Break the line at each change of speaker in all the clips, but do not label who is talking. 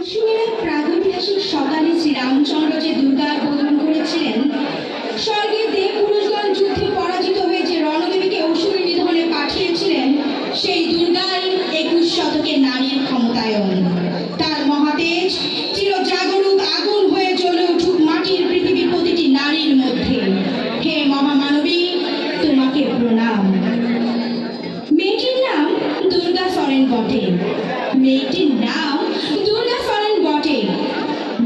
আশ্বিনের এক প্রাগৈতিহাসিক সকালে শ্রীরামচন্দ্র যে দুর্গার বোধন করেছিলেন, স্বর্গের দেব পুরুষগণ যুদ্ধে পরাজিত হয়ে যে রণদেবীকে অসুরী নিধনে পাঠিয়েছিলেন, সেই দুর্গাই 21 শতকের নারীর ক্ষমতায়ন। তার মহাতেজ চিরজাগরুক আগুন হয়ে জ্বলে উঠুক মাটির পৃথিবীর প্রতিটি নারীর মধ্যে। হে মহামানবী, তোমাকে প্রণাম। মেয়েটির নাম দুর্গা সরেন বটে। মেয়েটির নাম দুর্গা সরেন বটে।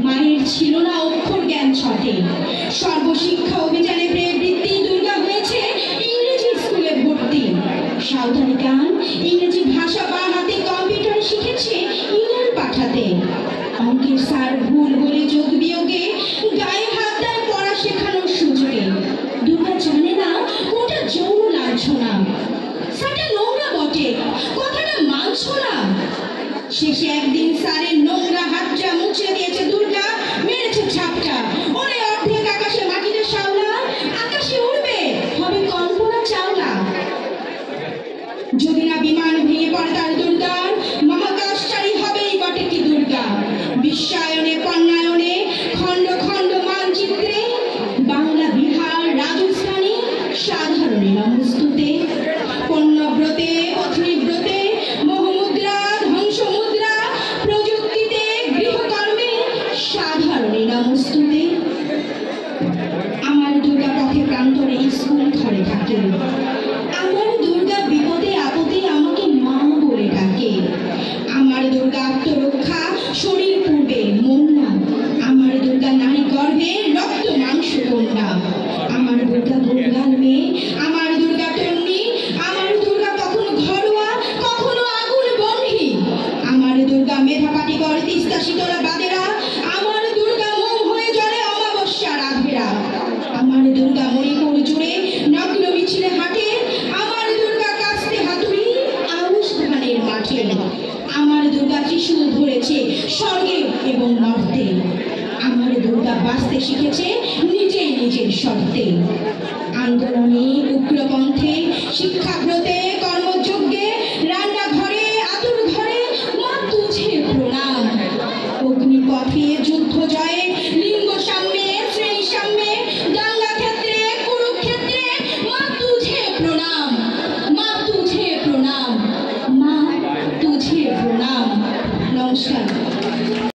মায়ের ছিল না অক্ষর জ্ঞান ছটে। সর্বশিক্ষা অভিযানে প্রবৃত্তি দুর্গা হয়েছে ইংরেজি স্কুলে ভর্তি। সাঁওতালি গান, ইংরেজি ভাষা বা হাতে কম্পিউটার শিখেছে ইংল্যান্ড পাঠাতে। অঙ্কের স্যার ভুল বলে যোগ বিয়োগে গায়ে হাত দেয় পড়া শেখানোর সুযোগে। দুর্গা জানে না কোনটা যৌন লাঞ্ছনা, সেটা নোংরা বটে, কথাটা মানছো না। শেষে একদিন স্যারের নোংরা হাতটা মুছে দিয়েছে দুর্গা, মেরেছে ঝাপটা। ওরে অর্ধেক আকাশে মাটিতে শাওলা, আকাশে উড়বে হবে কল্পনা চাওলা। যদি না বিমান ভেঙে পড়ে তার দুর্গার, মহাকাশচারী হবেই বটে কি দুর্গা। বিশ্বায়নে পণ্যায়নে খণ্ড খণ্ড মানচিত্রে বাংলা বিহার রাজস্থানে সাধারণে নমস্তুতে। পণ্যব্রতে পত্নীব্রতে মোহমুদ্রা ধ্বংসমুদ্রা প্রযুক্তিতে গৃহকর্মে সাধারণে নমস্তুতে। আমার দুর্গা পথে প্রান্তরে স্কুল ঘরে থাকে। আমার দুর্গা বিপদে আপদে আমাকে মা বলে ডাকে। আমার দুর্গা আত্মরক্ষা শরীর পূর্বে মন না। আমার দুর্গা নারী গর্ভে রক্ত মাংস কন্যা। আমার দুর্গা দুর্গার মেয়ে, আমার দুর্গা তন্নি। আমার দুর্গা কখনো ঘরোয়া কখনো আগুন বন্ধি। আমার দুর্গা মেধা পাটিকর তিস্তা শীতলা বাদেরা। আমার দুর্গা মোম হয়ে জ্বলে অমাবস্যা রাধেরা। আমার দুর্গা মণিপুর জুড়ে নগ্ন মিছিলে হাঁটে। আমার দুর্গা কাস্তে হাতুড়ি আউশ ধানের মাঠে। আমার দুর্গা ত্রিশূল ধরেছে স্বর্গে এবং নর্তে। আমার দুর্গা বাঁচতে শিখেছে নিজেই নিজের শর্তে। আন্দোলনে উগ্রপন্থে শিক্ষাব্রতে কর্মযজ্ঞে রান্নাঘরে আতুর ঘরে মা তুঝে প্রণাম। অগ্নিপথে যুদ্ধ জয়ে